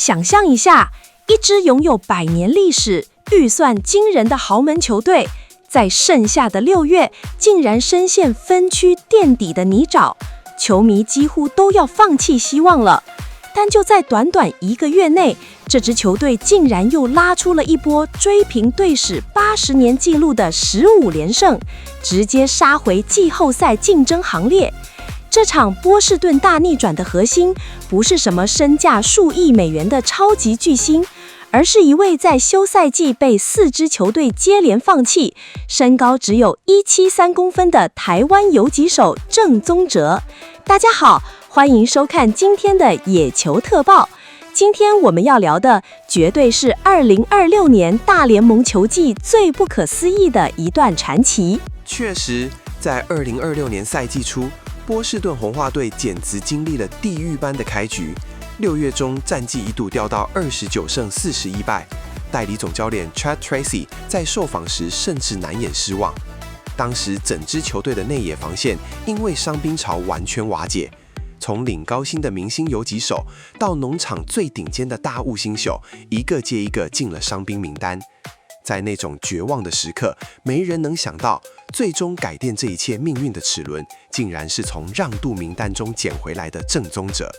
想象一下，一支擁有100年歷史、預算驚人的豪門球隊，在盛夏的6月，竟然深陷分區墊底的泥沼，球迷幾乎都要放棄希望了。但就在短短1個月內，這支球隊竟然又拉出了一波追平隊史80年紀錄的15連勝，直接殺回季後賽競爭行列。這場波士頓大逆轉的核心，不是什麼身價數億美元的超級巨星，而是一位在休賽季被4支球隊接連放棄，身高只有173公分的台灣游擊手鄭宗哲。大家好，歡迎收看今天的野球特報。今天我們要聊的絕對是2026年大聯盟球季最不可思議的一段傳奇。確實，在2026年賽季初，波士頓紅襪隊簡直經歷了地獄般的開局。6月中，戰績一度掉到29勝41敗，代理總教練 Chad Tracy 在受訪時甚至難掩失望。當時整支球隊的內野防線因為傷兵潮完全瓦解，從領高薪的明星游擊手到農場最頂尖的大物新秀，一個接一個進了傷兵名單。在那種絕望的時刻，沒人能想到，最終改變這一切命運的齒輪，竟然是從讓渡名單中撿回來的鄭宗哲。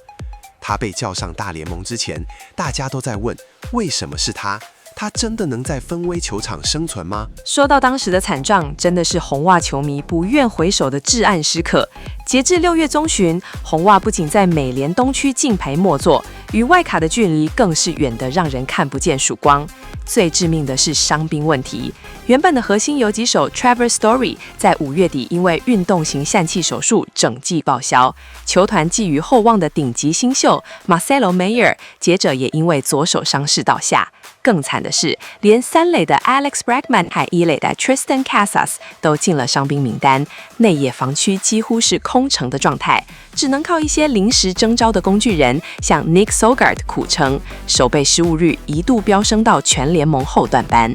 他被叫上大聯盟之前，大家都在問，為什麼是他？他真的能在芬威球場生存嗎？說到當時的慘狀，真的是紅襪球迷不願回首的至暗時刻。截至6月中旬，紅襪不僅在美聯東區敬陪末座，與外卡的距離更是遠得讓人看不見曙光。最致命的是傷兵問題，原本的核心游擊手 Trevor Story 在5月底因為運動型疝氣手術整季報銷，球團寄予厚望的頂級新秀 Marcelo Mayer 接着也因為左手傷勢倒下。更慘的是，連3壘的 Alex Bregman 和1壘的 Tristan Casas 都進了傷兵名單，內野防區幾乎是空城的狀態，只能靠一些臨時徵召的工具人，像 Nick Sogard 苦撐，守備失誤率一度飆升到全聯盟後段班。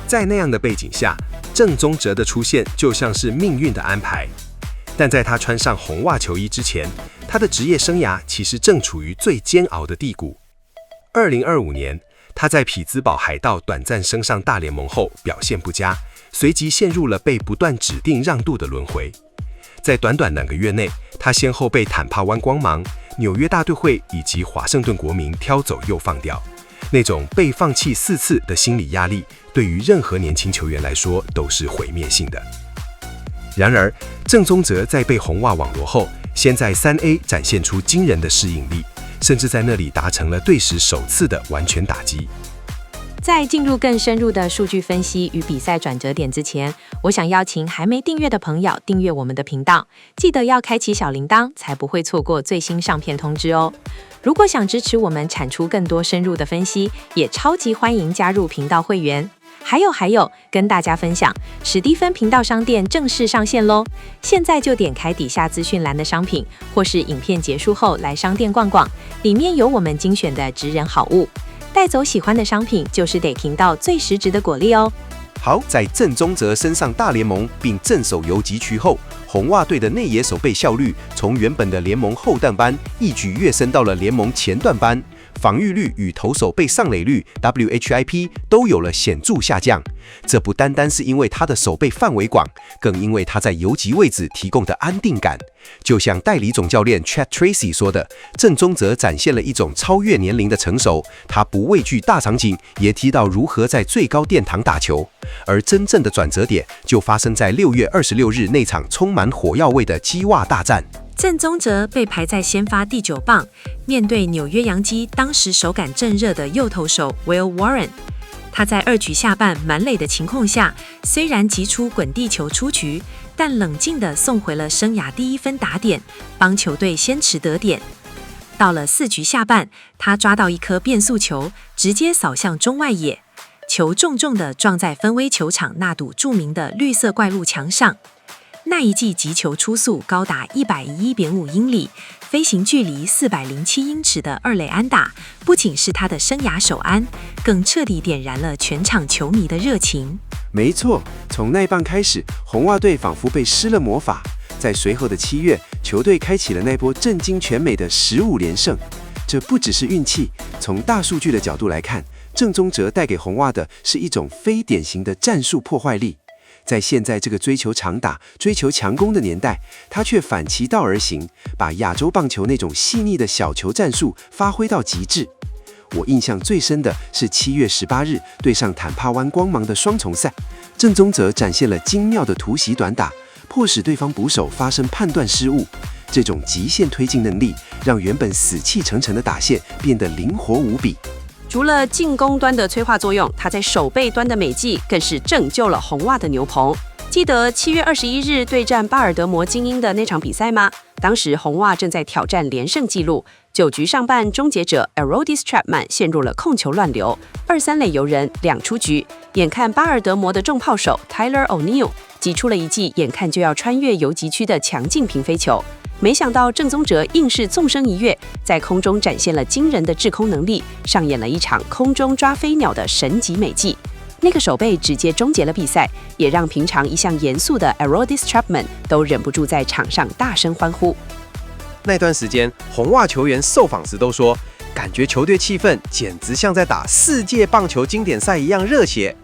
在那樣的背景下，鄭宗哲的出現就像是命運的安排。但在他穿上紅襪球衣之前，他的職業生涯其實正處於最煎熬的低谷。2025年，他在匹茲堡海盜短暫升上大聯盟後表現不佳，隨即陷入了被不斷指定讓渡的輪迴。在短短2個月內，他先後被坦帕灣光芒、紐約大都會以及華盛頓國民挑走又放掉，那種被放棄4次的心理壓力，對於任何年輕球員來說都是毀滅性的。然而，鄭宗哲在被紅襪網羅後，先在3A 展現出驚人的適應力，甚至在那裡達成了隊史首次的完全打擊。在進入更深入的數據分析與比賽轉折點之前，我想邀請還沒訂閱的朋友訂閱我們的頻道，記得要開啟小鈴鐺，才不會錯過最新上片通知哦。如果想支持我們產出更多深入的分析，也超級歡迎加入頻道會員。還有，跟大家分享，史蒂芬頻道商店正式上線嘍！現在就點開底下資訊欄的商品，或是影片結束後來商店逛逛，裡面有我們精選的職人好物。帶走喜歡的商品，就是給頻道最實質的果勵哦。好，在鄭宗哲升上大聯盟並鎮守游擊區後，紅襪隊的內野守備效率從原本的聯盟後段班一舉躍升到了聯盟前段班。防禦率與投手被上壘率 WHIP 都有了顯著下降，這不單單是因為他的守備範圍廣，更因為他在游擊位置提供的安定感。就像代理總教練 Chad Tracy 說的，鄭宗哲展現了一種超越年齡的成熟，他不畏懼大場景，也提到如何在最高殿堂打球。而真正的轉折點就發生在6月26日那場充滿火藥味的雞襪大戰。鄭宗哲被排在先發第9棒，面對紐約洋基當時手感正熱的右投手 Will Warren， 他在2局下半滿壘的情況下，雖然擊出滾地球出局，但冷靜地送回了生涯第1分打點，幫球隊先持得點。到了4局下半，他抓到一顆變速球，直接掃向中外野，球重重地撞在芬威球場那堵著名的綠色怪物牆上。那一記擊球初速高達111.5英里，飛行距離407英尺的2壘安打，不僅是他的生涯首安，更徹底點燃了全場球迷的熱情。沒錯，從那棒開始，紅襪隊仿佛被施了魔法。在隨後的7月，球隊開啟了那波震驚全美的15連勝。這不只是運氣，從大數據的角度來看，鄭宗哲帶給紅襪的是一種非典型的戰術破壞力。在現在這個追求長打、追求強攻的年代，他卻反其道而行，把亞洲棒球那種細膩的小球戰術發揮到極致。我印象最深的是7月18日對上坦帕灣光芒的雙重賽，鄭宗哲展現了精妙的突襲短打，迫使對方捕手發生判斷失誤。這種極限推進能力，讓原本死氣沉沉的打線變得靈活無比。除了進攻端的催化作用，他在守備端的美技更是拯救了紅襪的牛棚。記得7月21日對戰巴爾德摩精英的那場比賽嗎？當時紅襪正在挑戰連勝紀錄，9局上半，終結者 Aroldis Chapman 陷入了控球亂流，2、3壘遊人2出局。眼看巴爾德摩的重炮手 Tyler O'Neill 擊出了一記眼看就要穿越游擊區的強勁平飛球，沒想到鄭宗哲硬是縱身一躍，在空中展現了驚人的制空能力，上演了一場空中抓飛鳥的神級美技。那個守備直接終結了比賽，也讓平常一向嚴肅的 Aroldis Chapman 都忍不住在場上大聲歡呼。那段時間，紅襪球員受訪時都說，感覺球隊氣氛簡直像在打世界棒球經典賽一樣熱血。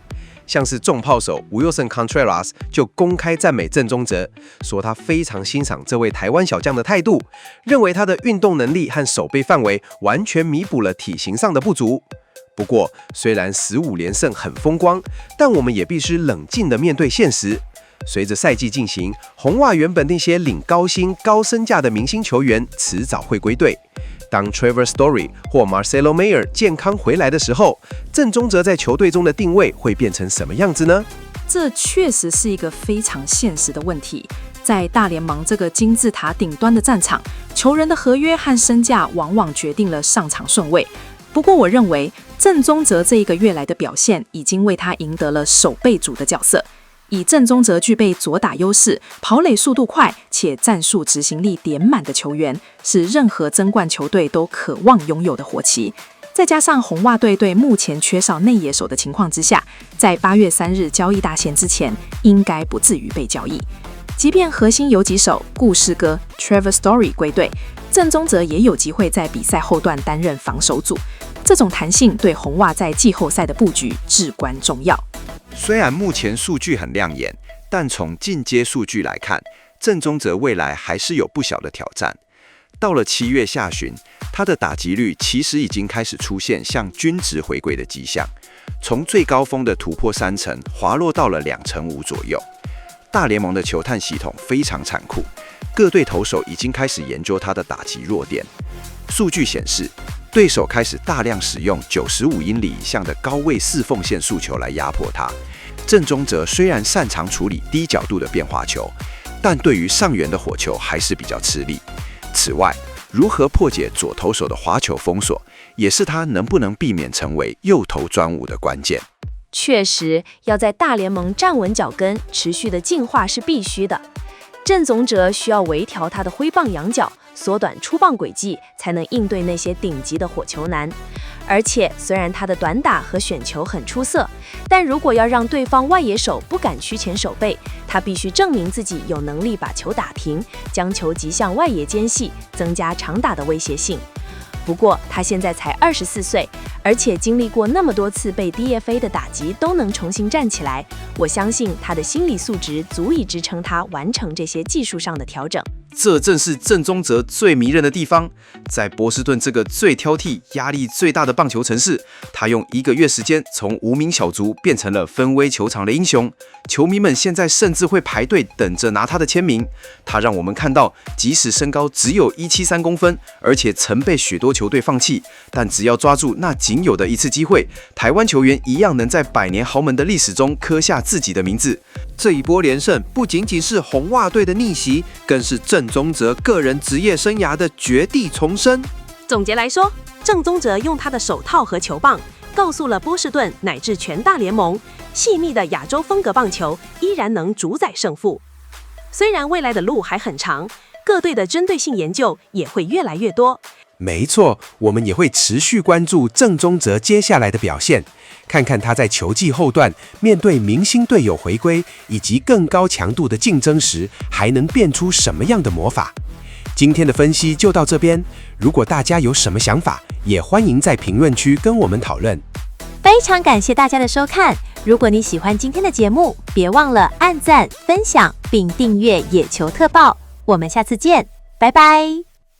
像是重炮手 Wilson Contreras 就公開讚美鄭宗哲，說他非常欣賞這位台灣小將的態度，認為他的運動能力和守備範圍完全彌補了體型上的不足。不過，雖然15連勝很風光，但我們也必須冷靜地面對現實。隨着賽季進行，紅襪原本那些領高薪、高身價的明星球員遲早會歸隊。當 Trevor Story 或 Marcelo Mayer 健康回來的時候，鄭宗哲在球隊中的定位會變成什麼樣子呢？這確實是一個非常現實的問題。在大聯盟這個金字塔頂端的戰場，球員的合約和身價往往決定了上場順位。不過，我認為鄭宗哲這一個月來的表現已經為他贏得了守備組的角色。以鄭宗哲具備左打優勢、跑壘速度快且戰術執行力點滿的球員，是任何爭冠球隊都渴望擁有的活棋。再加上紅襪隊對目前缺少內野手的情況之下，在8月3日交易大限之前，應該不至於被交易。即便核心游擊手故事哥 Trevor Story 歸隊，鄭宗哲也有機會在比賽後段擔任防守組。這種彈性對紅襪在季後賽的布局至關重要。雖然目前數據很亮眼，但從進階數據來看，鄭宗哲未來還是有不小的挑戰。到了7月下旬，他的打擊率其實已經開始出現向均值回歸的跡象，從最高峰的突破3成，滑落到了2成5左右。大聯盟的球探系統非常殘酷，各隊投手已經開始研究他的打擊弱點。數據顯示，對手開始大量使用95英里以上的高位四縫線速球來壓迫他。鄭宗哲雖然擅長處理低角度的變化球，但對於上緣的火球還是比較吃力。此外，如何破解左投手的滑球封鎖，也是他能不能避免成為右投專武的關鍵。確實，要在大聯盟站穩腳跟，持續的進化是必須的。鄭宗哲需要微調他的揮棒仰角，縮短出棒軌跡，才能應對那些頂級的火球男。而且，雖然他的短打和選球很出色，但如果要讓對方外野手不敢趨前守備，他必須證明自己有能力把球打停，將球擊向外野間隙，增加長打的威脅性。不過，他現在才24歲，而且經歷過那麼多次被 DFA 的打擊，都能重新站起來。我相信他的心理素質足以支撐他完成這些技術上的調整。這正是鄭宗哲最迷人的地方。在波士頓這個最挑剔、壓力最大的棒球城市，他用1個月時間從無名小卒變成了芬威球場的英雄。球迷們現在甚至會排隊等着拿他的簽名。他讓我們看到，即使身高只有173公分，而且曾被許多球隊放棄，但只要抓住那僅有的一次機會，台灣球員一樣能在百年豪門的歷史中刻下自己的名字。這一波連勝不僅僅是紅襪隊的逆襲，更是鄭宗哲個人職業生涯的絕地重生。總結來說，鄭宗哲用他的手套和球棒，告訴了波士頓乃至全大聯盟，細膩的亞洲風格棒球依然能主宰勝負。雖然未來的路還很長，各隊的針對性研究也會越來越多。沒錯，我們也會持續關注鄭宗哲接下來的表現，看看他在球季後段面對明星隊友回歸以及更高強度的競爭時，還能變出什麼樣的魔法。今天的分析就到這邊，如果大家有什麼想法，也歡迎在評論區跟我們討論。非常感謝大家的收看，如果你喜歡今天的節目，別忘了按讚、分享並訂閱野球特報，我們下次見，拜拜。